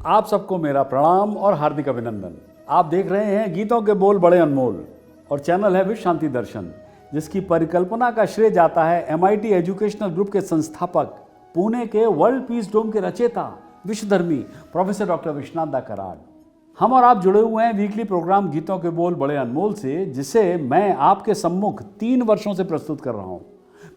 आप सबको मेरा प्रणाम और हार्दिक अभिनंदन। आप देख रहे हैं गीतों के बोल बड़े अनमोल और चैनल है विश्व शांति दर्शन, जिसकी परिकल्पना का श्रेय जाता है MIT एजुकेशनल ग्रुप के संस्थापक, पुणे के वर्ल्ड पीस डोम के रचयिता, विश्वधर्मी प्रोफेसर डॉक्टर विश्वनाथ दा कराड। हम और आप जुड़े हुए हैं वीकली प्रोग्राम गीतों के बोल बड़े अनमोल से, जिसे मैं आपके सम्मुख 3 वर्षों से प्रस्तुत कर रहा हूं।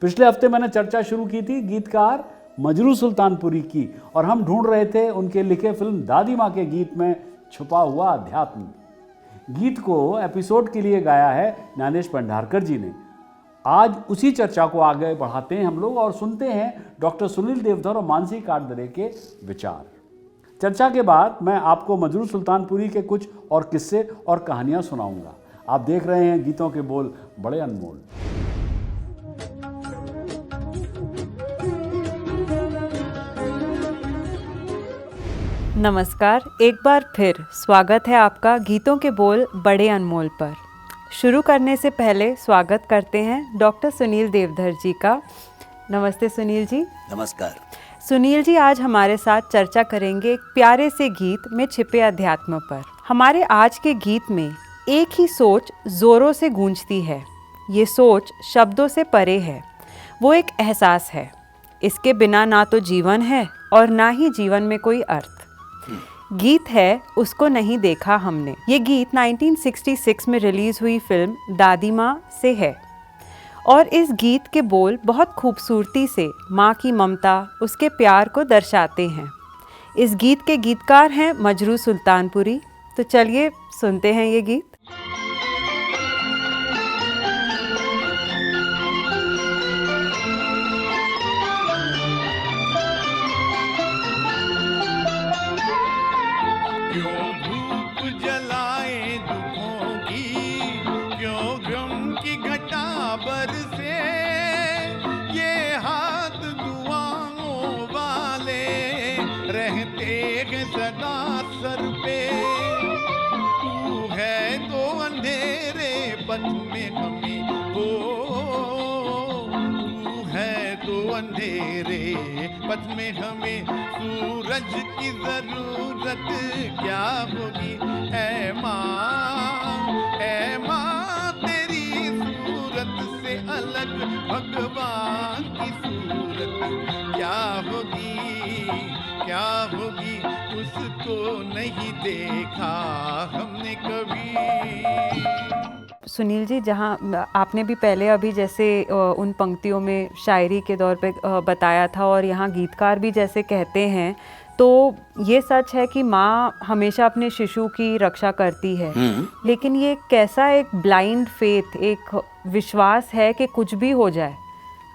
पिछले हफ्ते मैंने चर्चा शुरू की थी गीतकार मजरू सुल्तानपुरी की, और हम ढूंढ रहे थे उनके लिखे फिल्म दादी माँ के गीत में छुपा हुआ अध्यात्म। गीत को एपिसोड के लिए गाया है ज्ञानेश भंडारकर जी ने। आज उसी चर्चा को आगे बढ़ाते हैं हम लोग और सुनते हैं डॉक्टर सुनील देवधर और मानसी काटदरे के विचार। चर्चा के बाद मैं आपको मजरू सुल्तानपुरी के कुछ और किस्से और कहानियां सुनाऊंगा। आप देख रहे हैं गीतों के बोल बड़े अनमोल। नमस्कार, एक बार फिर स्वागत है आपका गीतों के बोल बड़े अनमोल पर। शुरू करने से पहले स्वागत करते हैं डॉक्टर सुनील देवधर जी का। नमस्ते सुनील जी। नमस्कार। सुनील जी आज हमारे साथ चर्चा करेंगे एक प्यारे से गीत में छिपे अध्यात्म पर। हमारे आज के गीत में एक ही सोच जोरों से गूंजती है। ये सोच शब्दों से परे है, वो एक एहसास है। इसके बिना ना तो जीवन है और ना ही जीवन में कोई अर्थ। गीत है उसको नहीं देखा हमने। ये गीत 1966 में रिलीज हुई फिल्म दादी माँ से है और इस गीत के बोल बहुत खूबसूरती से माँ की ममता, उसके प्यार को दर्शाते हैं। इस गीत के गीतकार हैं मजरू सुल्तानपुरी। तो चलिए सुनते हैं ये गीत। अंधेरे पथ में हमें सूरज की जरूरत क्या होगी। ऐ माँ तेरी सूरत से अलग भगवान की सूरत क्या होगी उसको नहीं देखा हमने कभी। सुनील जी, जहाँ आपने भी पहले अभी जैसे उन पंक्तियों में शायरी के दौर पे बताया था और यहाँ गीतकार भी जैसे कहते हैं, तो ये सच है कि माँ हमेशा अपने शिशु की रक्षा करती है, लेकिन ये कैसा एक ब्लाइंड फेथ, एक विश्वास है कि कुछ भी हो जाए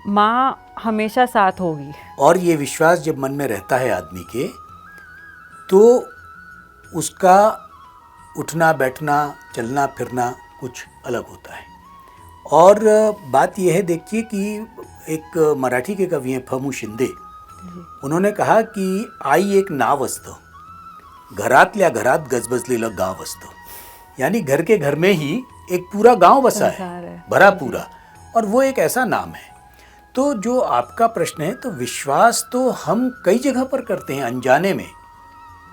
माँ हमेशा साथ होगी। और ये विश्वास जब मन में रहता है आदमी के, तो उसका उठना बैठना चलना फिरना कुछ अलग होता है। और बात यह है, देखिए कि एक मराठी के कवि हैं फ.मु. शिंदे, उन्होंने कहा कि आई एक नाव असतं, घरातल्या घरात गजबजलेलं गाव असतं। यानी घर के घर में ही एक पूरा गांव बसा है, भरा पूरा, और वो एक ऐसा नाम है। तो जो आपका प्रश्न है, तो विश्वास तो हम कई जगह पर करते हैं अनजाने में।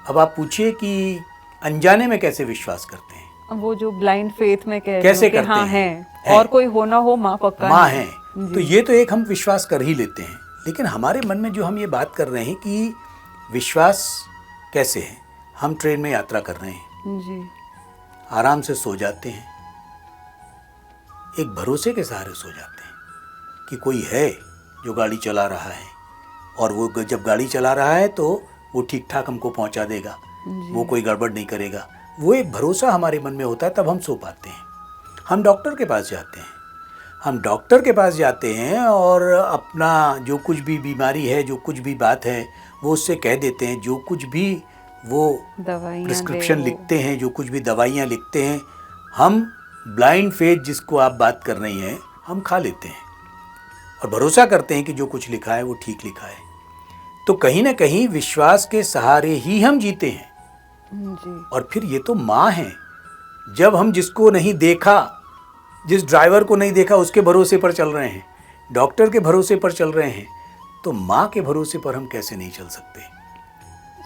अब आप पूछिए कि अनजाने में कैसे विश्वास करते हैं। वो जो ब्लाइंड फेथ में कैसे करते हाँ हैं? और कोई हो ना हो माँ पक्का माँ है। तो ये तो एक हम विश्वास कर ही लेते हैं, लेकिन हमारे मन में जो हम ये बात कर रहे हैं कि विश्वास कैसे है। हम ट्रेन में यात्रा कर रहे हैं जी, आराम से सो जाते हैं, एक भरोसे के सहारे सो जाते हैं कि कोई है जो गाड़ी चला रहा है, और वो जब गाड़ी चला रहा है तो वो ठीक ठाक हमको पहुंचा देगा, वो कोई गड़बड़ नहीं करेगा। वो एक भरोसा हमारे मन में होता है, तब हम सो पाते हैं। हम डॉक्टर के पास जाते हैं और अपना जो कुछ भी बीमारी है, जो कुछ भी बात है, वो उससे कह देते हैं। जो कुछ भी वो प्रिस्क्रिप्शन लिखते हैं, जो कुछ भी दवाइयाँ लिखते हैं, हम ब्लाइंड फेथ जिसको आप बात कर रही हैं, हम खा लेते हैं और भरोसा करते हैं कि जो कुछ लिखा है वो ठीक लिखा है। तो कहीं ना कहीं विश्वास के सहारे ही हम जीते हैं जी। और फिर ये तो माँ है। जब हम जिसको नहीं देखा, जिस ड्राइवर को नहीं देखा, उसके भरोसे पर चल रहे हैं, डॉक्टर के भरोसे पर चल रहे हैं, तो माँ के भरोसे पर हम कैसे नहीं चल सकते।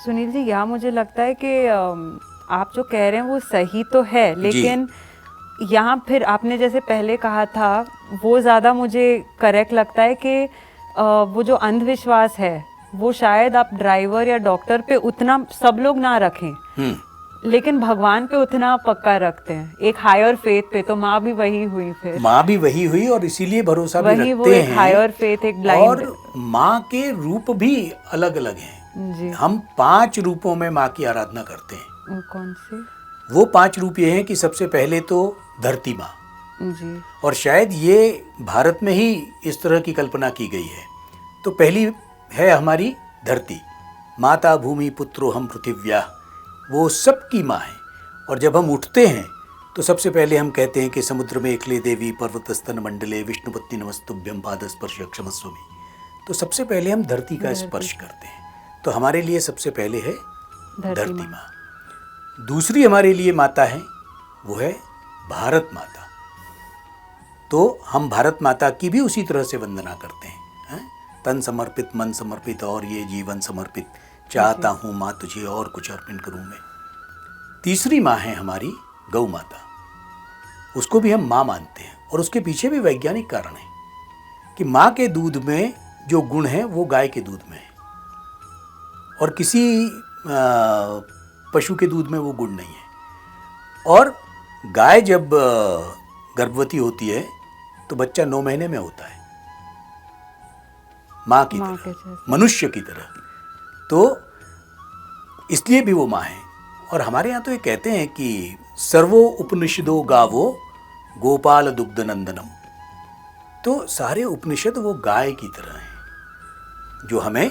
सुनील जी, यहाँ मुझे लगता है कि आप जो कह रहे हैं वो सही तो है, लेकिन यहाँ फिर आपने जैसे पहले कहा था वो ज़्यादा मुझे करेक्ट लगता है कि वो जो अंधविश्वास है वो शायद आप ड्राइवर या डॉक्टर पे उतना सब लोग ना रखें, लेकिन भगवान पे उतना पक्का रखते हैं, एक हायर फेथ पे। तो माँ भी वही हुई, फिर माँ भी वही हुई और इसीलिए भरोसा भी वही वो रखते एक हैं। हायर फेथ, एक ब्लाइंड। और माँ के रूप भी अलग अलग हैं। जी, हम 5 रूपों में माँ की आराधना करते हैं। वो कौन से? वो 5 रूप ये हैं कि सबसे पहले तो धरती माँ, जी, और शायद ये भारत में ही इस तरह की कल्पना की गई है। तो पहली है हमारी धरती, माता भूमि पुत्रो हम पृथिव्या, वो सबकी माँ है। और जब हम उठते हैं तो सबसे पहले हम कहते हैं कि समुद्र में एकले देवी पर्वतस्तन मंडले विष्णुपत्नी नमस्तुभ्यम पादस्पर्श क्षमस्वमी। तो सबसे पहले हम धरती का स्पर्श करते हैं। तो हमारे लिए सबसे पहले है धरती माँ। दूसरी हमारे लिए माता है, वो है भारत माता। तो हम भारत माता की भी उसी तरह से वंदना करते हैं, तन समर्पित मन समर्पित और ये जीवन समर्पित, चाहता हूँ माँ तुझे और कुछ अर्पण करूँ मैं। तीसरी माँ है हमारी गौ माता, उसको भी हम माँ मानते हैं। और उसके पीछे भी वैज्ञानिक कारण है कि माँ के दूध में जो गुण है वो गाय के दूध में है, और किसी पशु के दूध में वो गुण नहीं है। और गाय जब गर्भवती होती है तो बच्चा 9 महीने में होता है, माँ की तरह, मनुष्य की तरह। तो इसलिए भी वो माँ है। और हमारे यहाँ तो ये कहते हैं कि सर्वो उपनिषदो गावो गोपाल दुग्ध नंदनम। तो सारे उपनिषद वो गाय की तरह हैं जो हमें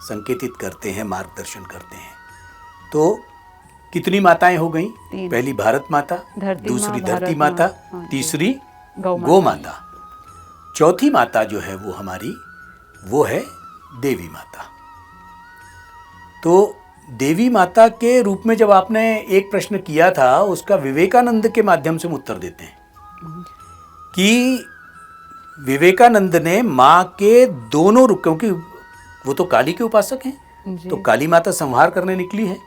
संकेतित करते हैं, मार्गदर्शन करते हैं। तो कितनी माताएं हो गई? पहली भारत माता, दूसरी धरती माता, तीसरी गौ माता, चौथी माता जो है वो हमारी, वो है देवी माता। तो देवी माता के रूप में जब आपने एक प्रश्न किया था, उसका विवेकानंद के माध्यम से हम उत्तर देते हैं कि विवेकानंद ने माँ के दोनों रूप, क्योंकि वो तो काली के उपासक हैं, तो काली माता संहार करने निकली है,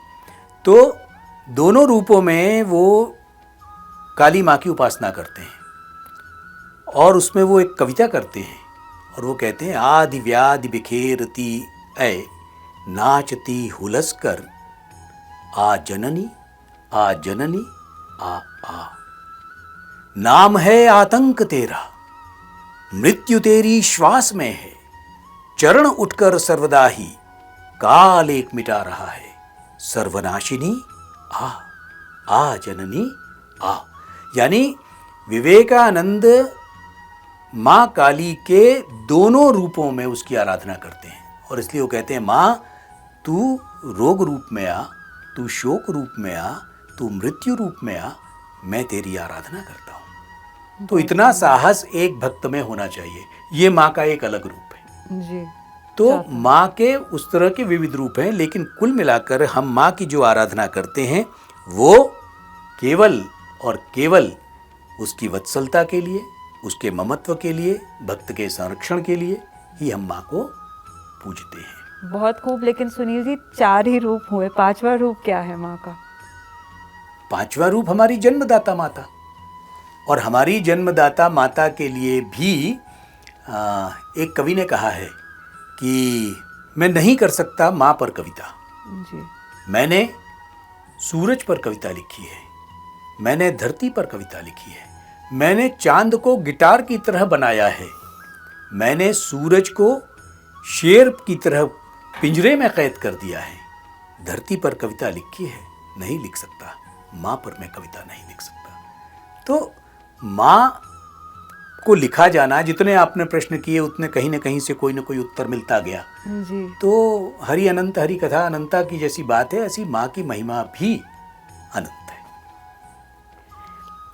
तो दोनों रूपों में वो काली माँ की उपासना करते हैं। और उसमें वो एक कविता करते हैं और वो कहते हैं, आदि व्याधि बिखेरती ऐ नाचती हुलसकर, आ जननी आ जननी आ आ, नाम है आतंक तेरा, मृत्यु तेरी श्वास में है, चरण उठकर सर्वदा ही काल एक मिटा रहा है, सर्वनाशिनी आ जननी आ। यानी विवेकानंद माँ काली के दोनों रूपों में उसकी आराधना करते हैं। और इसलिए वो कहते हैं, माँ तू रोग रूप में आ, तू शोक रूप में आ, तू मृत्यु रूप में आ, मैं तेरी आराधना करता हूँ। तो इतना साहस एक भक्त में होना चाहिए। ये माँ का एक अलग रूप है जी। तो माँ के उस तरह के विविध रूप हैं, लेकिन कुल मिलाकर हम माँ की जो आराधना करते हैं वो केवल और केवल उसकी वत्सलता के लिए, उसके ममत्व के लिए, भक्त के संरक्षण के लिए ही हम माँ को पूजते हैं। बहुत खूब। लेकिन सुनील जी, 4 ही रूप हुए, 5वां रूप क्या है माँ का? 5वां रूप हमारी जन्मदाता माता। और हमारी जन्मदाता माता के लिए भी एक कवि ने कहा है कि मैं नहीं कर सकता माँ पर कविता। जी। मैंने सूरज पर कविता लिखी है, मैंने धरती पर कविता लिखी है, मैंने चांद को गिटार की तरह बनाया है, मैंने सूरज को शेर की तरह पिंजरे में कैद कर दिया है। धरती पर कविता लिखी है, नहीं लिख सकता। माँ पर मैं कविता नहीं लिख सकता। तो माँ को लिखा जाना, जितने आपने प्रश्न किए उतने कहीं न कहीं से कोई न कोई उत्तर मिलता गया। जी। तो हरि अनंत हरि कथा अनंता की जैसी बात है, ऐसी माँ की महिमा भी अनंत है।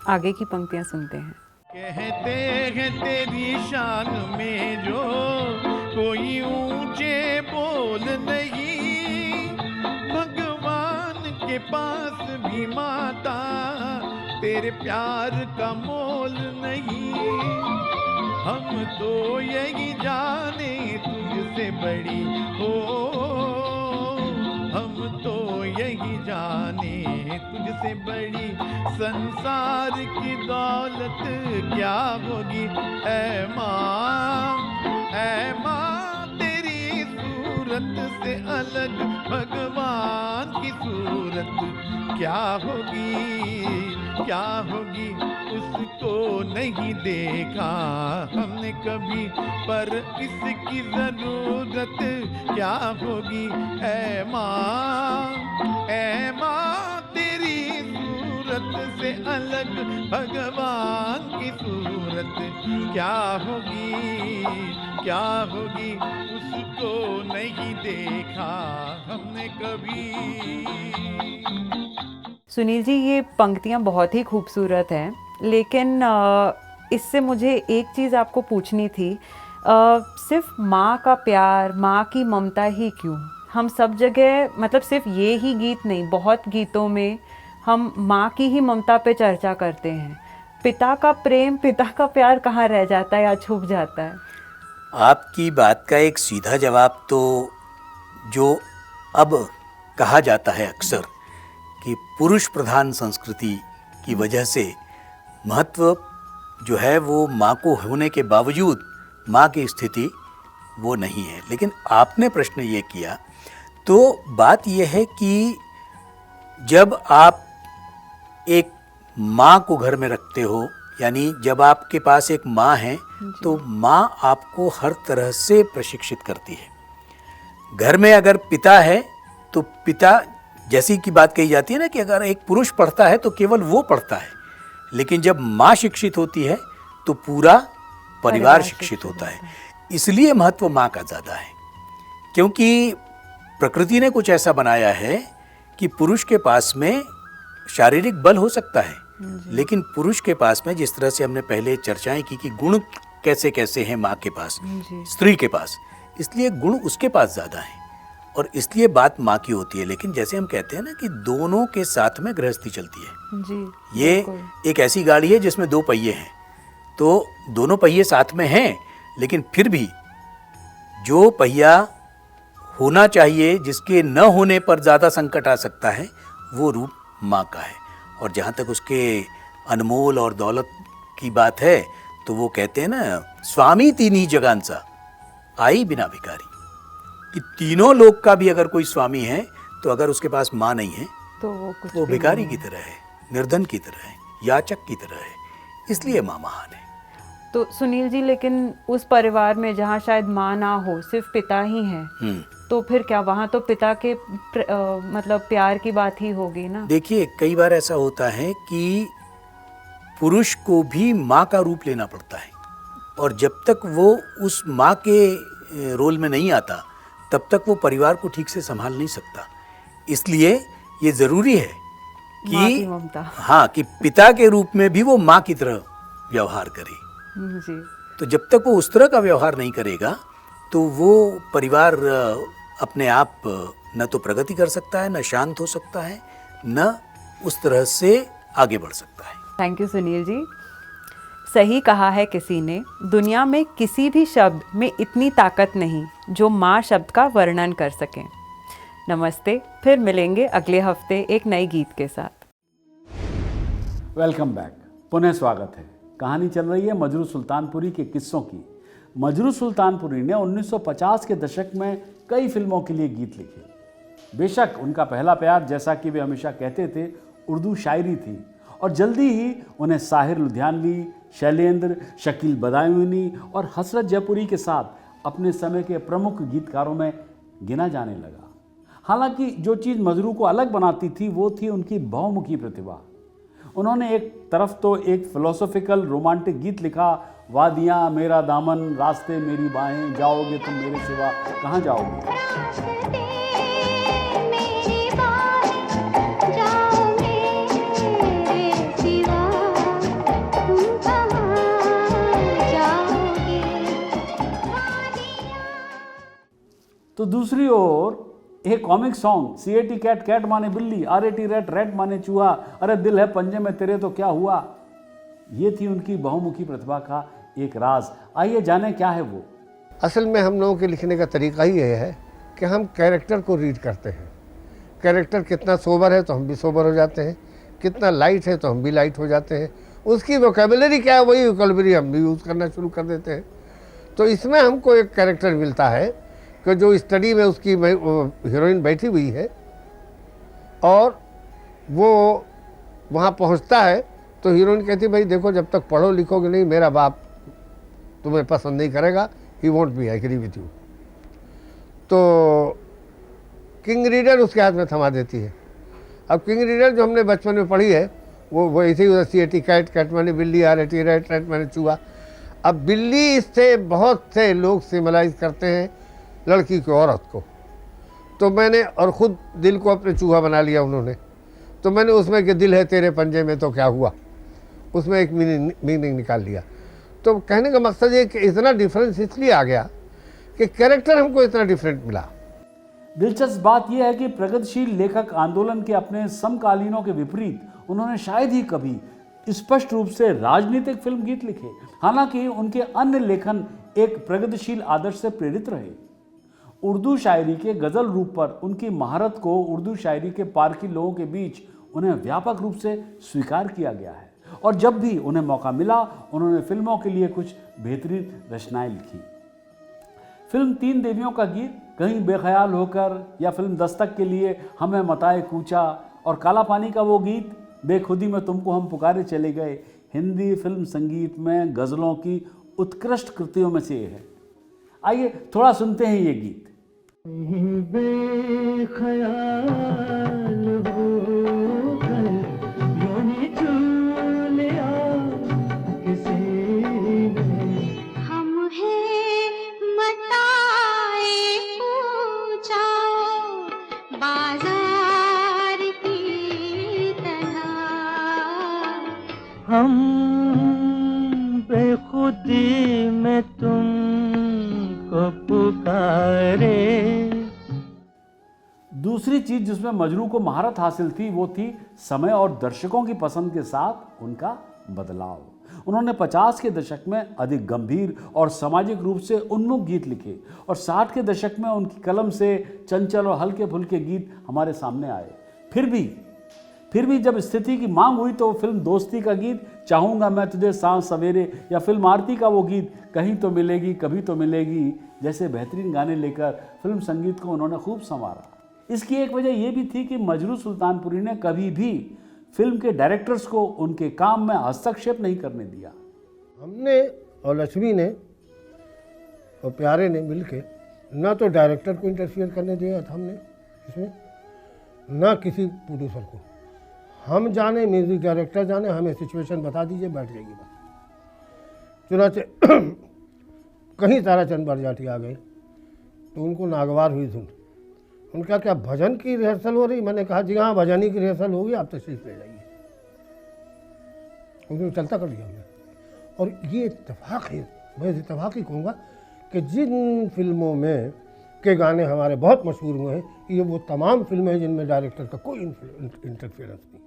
आगे की पंक्तियां सुनते हैं। कहते हैं तेरी शान में जो कोई ऊंचे बोल नहीं, भगवान के पास भी माता तेरे प्यार का मोल नहीं। हम तो यही जाने तुझसे बड़ी हो, हम हम तो यही जाने, तुझसे बड़ी संसार की दौलत क्या होगी। ऐ माँ तेरी सूरत से अलग भगवान की सूरत क्या होगी उसको नहीं देखा हमने कभी, पर इसकी जरूरत क्या होगी। ऐ माँ तेरी सूरत से अलग भगवान की सूरत क्या होगी उसको नहीं देखा हमने कभी। सुनील जी, ये पंक्तियाँ बहुत ही खूबसूरत हैं, लेकिन इससे मुझे एक चीज़ आपको पूछनी थी। सिर्फ माँ का प्यार, माँ की ममता ही क्यों? हम सब जगह, मतलब सिर्फ ये ही गीत नहीं, बहुत गीतों में हम माँ की ही ममता पे चर्चा करते हैं। पिता का प्रेम, पिता का प्यार कहाँ रह जाता है या छुप जाता है? आपकी बात का एक सीधा जवाब तो जो अब कहा जाता है अक्सर कि पुरुष प्रधान संस्कृति की वजह से महत्व जो है वो माँ को होने के बावजूद माँ की स्थिति वो नहीं है। लेकिन आपने प्रश्न ये किया तो बात यह है कि जब आप एक माँ को घर में रखते हो, यानी जब आपके पास एक माँ है तो माँ आपको हर तरह से प्रशिक्षित करती है। घर में अगर पिता है तो पिता, जैसी की बात कही जाती है ना कि अगर एक पुरुष पढ़ता है तो केवल वो पढ़ता है, लेकिन जब माँ शिक्षित होती है तो पूरा परिवार शिक्षित होता है। इसलिए महत्व माँ का ज़्यादा है, क्योंकि प्रकृति ने कुछ ऐसा बनाया है कि पुरुष के पास में शारीरिक बल हो सकता है, लेकिन पुरुष के पास में, जिस तरह से हमने पहले चर्चाएं की कि गुण कैसे कैसे हैं माँ के पास, स्त्री के पास, इसलिए गुण उसके पास ज़्यादा हैं और इसलिए बात माँ की होती है। लेकिन जैसे हम कहते हैं ना कि दोनों के साथ में गृहस्थी चलती है जी, ये एक ऐसी गाड़ी है जिसमें दो पहिए हैं, तो दोनों पहिए साथ में हैं, लेकिन फिर भी जो पहिया होना चाहिए, जिसके न होने पर ज़्यादा संकट आ सकता है, वो रूप माँ का है। और जहाँ तक उसके अनमोल और दौलत की बात है तो वो कहते हैं ना, स्वामी तीन जगांसा आई बिना भिखारी, कि तीनों लोक का भी अगर कोई स्वामी है तो अगर उसके पास माँ नहीं है तो वो भिखारी की तरह है, निर्धन की तरह है, याचक की तरह है। इसलिए माँ महान है। तो सुनील जी, लेकिन उस परिवार में जहाँ शायद माँ ना हो, सिर्फ पिता ही है, तो फिर क्या वहाँ तो पिता के मतलब प्यार की बात ही होगी ना? देखिए, कई बार ऐसा होता है कि पुरुष को भी माँ का रूप लेना पड़ता है और जब तक वो उस माँ के रोल में नहीं आता तब तक वो परिवार को ठीक से संभाल नहीं सकता। इसलिए ये ज़रूरी है कि हाँ, कि पिता के रूप में भी वो माँ की तरह व्यवहार करे जी। तो जब तक वो उस तरह का व्यवहार नहीं करेगा तो वो परिवार अपने आप न तो प्रगति कर सकता है, न शांत हो सकता है, न उस तरह से आगे बढ़ सकता है। Thank you Sunil ji. सही कहा है किसी ने, दुनिया में किसी भी शब्द में इतनी ताकत नहीं जो माँ शब्द का वर्णन कर सके। नमस्ते, फिर मिलेंगे अगले हफ्ते एक नए गीत के साथ। वेलकम बैक, पुनः स्वागत है। कहानी चल रही है मजरू सुल्तानपुरी के किस्सों की। मजरू सुल्तानपुरी ने 1950 के दशक में कई फिल्मों के लिए गीत लिखे। बेशक उनका पहला प्यार, जैसा कि वे हमेशा कहते थे, उर्दू शायरी थी और जल्दी ही उन्हें साहिर लुधियानवी, शैलेंद्र, शकील बदायूनी और हसरत जयपुरी के साथ अपने समय के प्रमुख गीतकारों में गिना जाने लगा। हालांकि जो चीज़ मजरू को अलग बनाती थी वो थी उनकी बहुमुखी प्रतिभा। उन्होंने एक तरफ तो एक फिलोसॉफिकल रोमांटिक गीत लिखा, वादियाँ मेरा दामन, रास्ते मेरी बाहें, जाओगे तुम मेरे सिवा कहाँ जाओगे। तो दूसरी ओर एक comic song, CAT cat, cat माने बिल्ली, RAT रैट, रैट माने चूहा, अरे दिल है पंजे में तेरे तो क्या हुआ। ये थी उनकी बहुमुखी प्रतिभा का एक राज। आइए जाने क्या है वो। असल में हम लोगों के लिखने का तरीका ही यह है कि हम कैरेक्टर को रीड करते हैं। कैरेक्टर कितना सोबर है तो हम भी सोबर हो जाते हैं, कितना लाइट है तो हम भी लाइट हो जाते हैं, उसकी वोकेबलरी क्या है वही वोकेबलरी हम भी यूज़ करना शुरू कर देते हैं। तो इसमें हमको एक कैरेक्टर मिलता है कि जो स्टडी में उसकी हीरोइन बैठी हुई है और वो वहाँ पहुँचता है तो हीरोइन कहती भाई देखो जब तक पढ़ो लिखोगे नहीं मेरा बाप तुम्हें पसंद नहीं करेगा, he won't be agree with you. तो किंग रीडर उसके हाथ में थमा देती है। अब किंग रीडर जो हमने बचपन में पढ़ी है वो ऐसे ही होता सी कैट, कैट माने बिल्ली, RAT रैट, रैट माने चूहा। अब बिल्ली से बहुत से लोग सिम्बलाइज करते हैं लड़की को, औरत को। तो मैंने और ख़ुद दिल को अपने चूहा बना लिया उन्होंने, तो मैंने उसमें कि दिल है तेरे पंजे में तो क्या हुआ, उसमें एक मीनिंग निकाल लिया। तो कहने का मकसद ये कि इतना डिफरेंस इसलिए आ गया कि कैरेक्टर हमको इतना डिफरेंट मिला। दिलचस्प बात यह है कि प्रगतिशील लेखक आंदोलन के अपने समकालीनों के विपरीत उन्होंने शायद ही कभी स्पष्ट रूप से राजनीतिक फिल्म गीत लिखे। हालांकि उनके अन्य लेखन एक प्रगतिशील आदर्श से प्रेरित रहे। उर्दू शायरी के गज़ल रूप पर उनकी महारत को उर्दू शायरी के पारखी लोगों के बीच उन्हें व्यापक रूप से स्वीकार किया गया है और जब भी उन्हें मौका मिला उन्होंने फिल्मों के लिए कुछ बेहतरीन रचनाएं लिखी। फिल्म तीन देवियों का गीत कहीं बेख्याल होकर या फिल्म दस्तक के लिए हमें मताए कूचा और काला पानी का वो गीत बेखुदी में तुमको हम पुकारे चले गए हिंदी फिल्म संगीत में गज़लों की उत्कृष्ट कृतियों में से है। आइए थोड़ा सुनते हैं ये गीत। बेख्याल होकर यूं ही छू लिया किसी ने, हम हैं मताए पूछा बाजार की तरह, हम बेखुदी में तुमको पुकारे। दूसरी चीज जिसमें मजरू को महारत हासिल थी वो थी समय और दर्शकों की पसंद के साथ उनका बदलाव। उन्होंने 50 के दशक में अधिक गंभीर और सामाजिक रूप से उन्मुख गीत लिखे और 60 के दशक में उनकी कलम से चंचल और हल्के फुल्के गीत हमारे सामने आए। फिर भी जब स्थिति की मांग हुई तो फिल्म दोस्ती का गीत चाहूँगा मैं तुझे सांस सवेरे या फिल्म आरती का वो गीत कहीं तो मिलेगी कभी तो मिलेगी जैसे बेहतरीन गाने लेकर फिल्म संगीत को उन्होंने खूब संवारा। इसकी एक वजह यह भी थी कि मजरू सुल्तानपुरी ने कभी भी फिल्म के डायरेक्टर्स को उनके काम में हस्तक्षेप नहीं करने दिया। हमने और लक्ष्मी ने और प्यारे ने मिलके ना तो डायरेक्टर को इंटरफियर करने दिया था हमने इसमें, ना किसी प्रोड्यूसर को। हम जाने, म्यूजिक डायरेक्टर जाने, हमें सिचुएशन बता दीजिए, बैठ जाइए बस। चुनाचे कहीं ताराचंद बरजाटी आ गए तो उनको नागवार हुई धुन। उनका क्या भजन की रिहर्सल हो रही? मैंने कहा जी हाँ भजन की रिहर्सल होगी, आप तशरीफ ले जाइए। उन्होंने चलता कर दिया हमने। और ये इत्तेफाक है, मैं इत्तेफाक ही कहूँगा कि जिन फिल्मों में के गाने हमारे बहुत मशहूर हुए हैं ये वो तमाम फिल्में हैं जिनमें डायरेक्टर का कोई इंटरफेरेंस नहीं।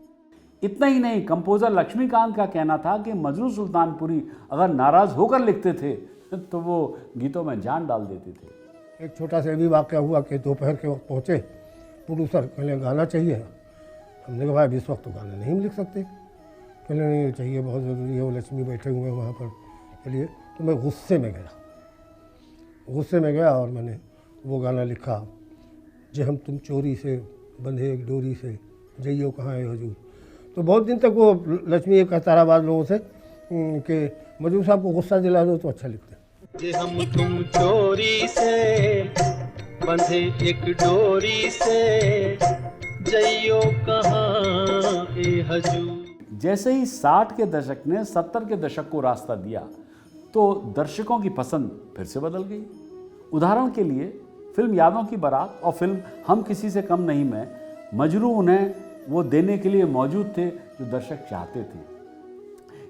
इतना ही नहीं, कंपोजर लक्ष्मीकांत का कहना था कि मजरू सुल्तानपुरी अगर नाराज होकर लिखते थे तो वो गीतों में जान डाल देते थे। एक छोटा सा भी वाक़या हुआ कि दोपहर के वक्त पहुँचे, प्रोड्यूसर कहने गाना चाहिए। हमने कहा भाई इस वक्त तो गाना नहीं लिख सकते। कहने नहीं चाहिए, बहुत ज़रूरी है, वो लक्ष्मी बैठे हुए हैं वहाँ पर, चलिए। तो मैं गुस्से में गया और मैंने वो गाना लिखा, जे हम तुम चोरी से बंधे एक डोरी से जइयो कहाँ है हजूर। तो बहुत दिन तक वो लक्ष्मी एक कहताराबाद लोगों से कि मजरू साहब को गुस्सा दिला दो तो अच्छा लिखते हैं। जे हम तुम चोरी से बंधे एक डोरी से जइयो कहाँ ए हजूर। जैसे ही 60 के दशक ने 70 के दशक को रास्ता दिया तो दर्शकों की पसंद फिर से बदल गई। उदाहरण के लिए फिल्म यादों की बारात और फिल्म हम किसी से कम नहीं में मजरू उन्हें वो देने के लिए मौजूद थे जो दर्शक चाहते थे।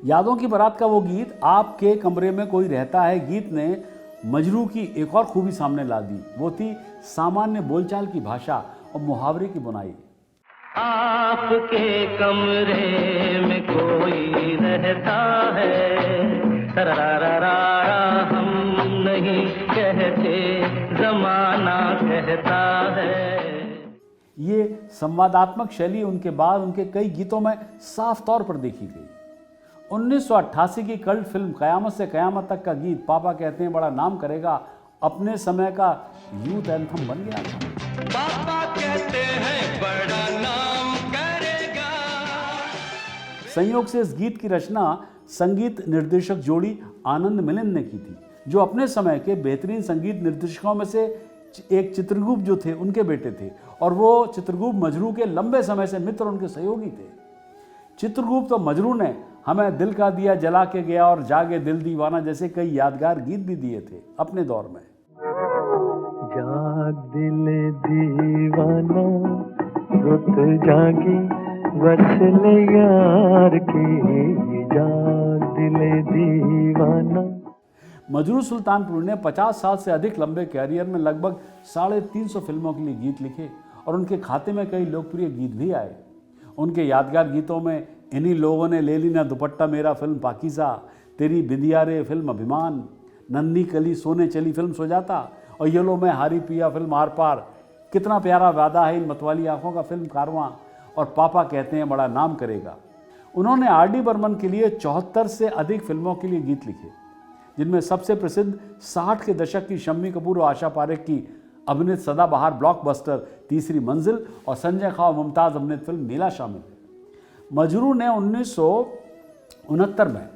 यादों की बारात का वो गीत आपके कमरे में कोई रहता है गीत ने मजरू की एक और खूबी सामने ला दी। वो थी सामान्य बोलचाल की भाषा और मुहावरे की बुनाई। आपके कमरे में कोई रहता है, तरारारा हम नहीं कहते, जमाना कहता है। ये संवादात्मक शैली उनके बाद उनके कई गीतों में साफ तौर पर देखी गई। 1988 की कल्ट फिल्म कयामत से कयामत तक का गीत पापा कहते हैं बड़ा नाम करेगा अपने समय का यूथ एंथम बन गया था। पापा कहते हैं बड़ा नाम करेगा। संयोग से इस गीत की रचना संगीत निर्देशक जोड़ी आनंद मिलिंद ने की थी, जो अपने समय के बेहतरीन संगीत निर्देशकों में से एक चित्रगुप्त जो थे उनके बेटे थे, और वो चित्रगुप्त मजरू के लंबे समय से मित्र उनके सहयोगी थे। चित्रगुप्त और मजरू ने हमें दिल का दिया जला के गया और जागे दिल दीवाना जैसे कई यादगार गीत भी दिए थे अपने दौर में। जाग दिल दीवाना रुत जागी वसल यार की, जाग दिल दीवाना। मजरू सुल्तानपुरी ने 50 साल से अधिक लंबे कैरियर में लगभग 350 फिल्मों के लिए गीत लिखे और उनके खाते में कई लोकप्रिय गीत भी आए। उनके यादगार गीतों में इन्हीं लोगों ने ले ली ना दुपट्टा मेरा फिल्म पाकीज़ा, तेरी बिंदिया रे फिल्म अभिमान, नन्ही कली सोने चली फिल्म सुजाता और ये लो मैं हारी पिया फिल्म आर पार, कितना प्यारा वादा है इन मतवाली आंखों का फिल्म कारवां और पापा कहते हैं बड़ा नाम करेगा। उन्होंने आर.डी. बर्मन के लिए 74 से अधिक फिल्मों के लिए गीत लिखे, जिनमें सबसे प्रसिद्ध 60 के दशक की शम्मी कपूर और आशा पारेख की अभिनीत सदाबहार ब्लॉकबस्टर तीसरी मंजिल और संजय खां और मुमताज़ अभिनीत फिल्म नीला शामिल है। मजरू ने 1969 में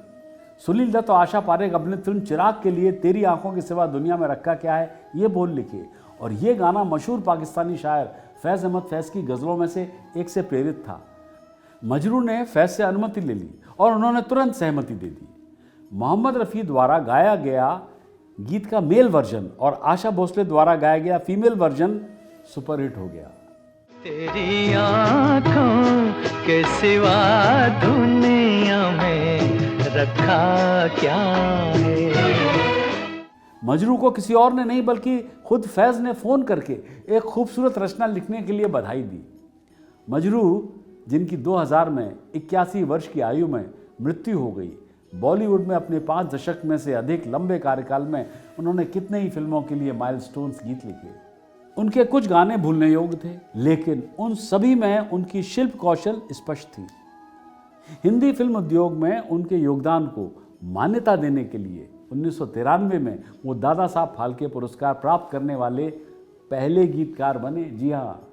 सुनील दत्त और आशा पारेख अभिनीत फिल्म चिराग के लिए तेरी आंखों के सिवा दुनिया में रखा क्या है ये बोल लिखे, और ये गाना मशहूर पाकिस्तानी शायर फैज़ अहमद फैज़ की गज़लों में से एक से प्रेरित था। मजरू ने फैज़ से अनुमति ले ली और उन्होंने तुरंत सहमति दे दी। मोहम्मद रफ़ी द्वारा गाया गया गीत का मेल वर्जन और आशा भोसले द्वारा गाया गया फीमेल वर्जन सुपरहिट हो गया। तेरी आँखों के सिवा दुनिया में रखा क्या है। मजरू को किसी और ने नहीं बल्कि खुद फैज़ ने फ़ोन करके एक खूबसूरत रचना लिखने के लिए बधाई दी। मजरू, जिनकी 2000 में 81 वर्ष की आयु में मृत्यु हो गई, बॉलीवुड में अपने 5 दशक में से अधिक लंबे कार्यकाल में उन्होंने कितने ही फिल्मों के लिए माइलस्टोन्स गीत लिखे। उनके कुछ गाने भूलने योग्य थे, लेकिन उन सभी में उनकी शिल्प कौशल स्पष्ट थी। हिंदी फिल्म उद्योग में उनके योगदान को मान्यता देने के लिए 1993 में वो दादा साहब फाल्के पुरस्कार प्राप्त करने वाले पहले गीतकार बने। जी हाँ,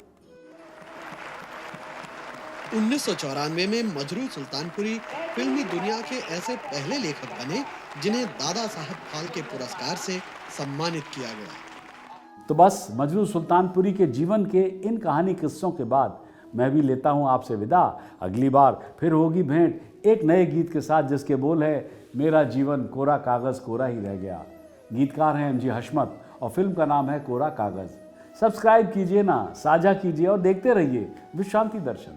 1994 में मजरू सुल्तानपुरी फिल्मी दुनिया के ऐसे पहले लेखक बने जिन्हें दादा साहब फाल्के पुरस्कार से सम्मानित किया गया। तो बस मजरू सुल्तानपुरी के जीवन के इन कहानी किस्सों के बाद मैं भी लेता हूं आपसे विदा। अगली बार फिर होगी भेंट एक नए गीत के साथ जिसके बोल है मेरा जीवन कोरा कागज़ कोरा ही रह गया। गीतकार हैं एम जी हशमत और फिल्म का नाम है कोरा कागज़। सब्सक्राइब कीजिए ना, साझा कीजिए और देखते रहिए विश्व शांति दर्शन।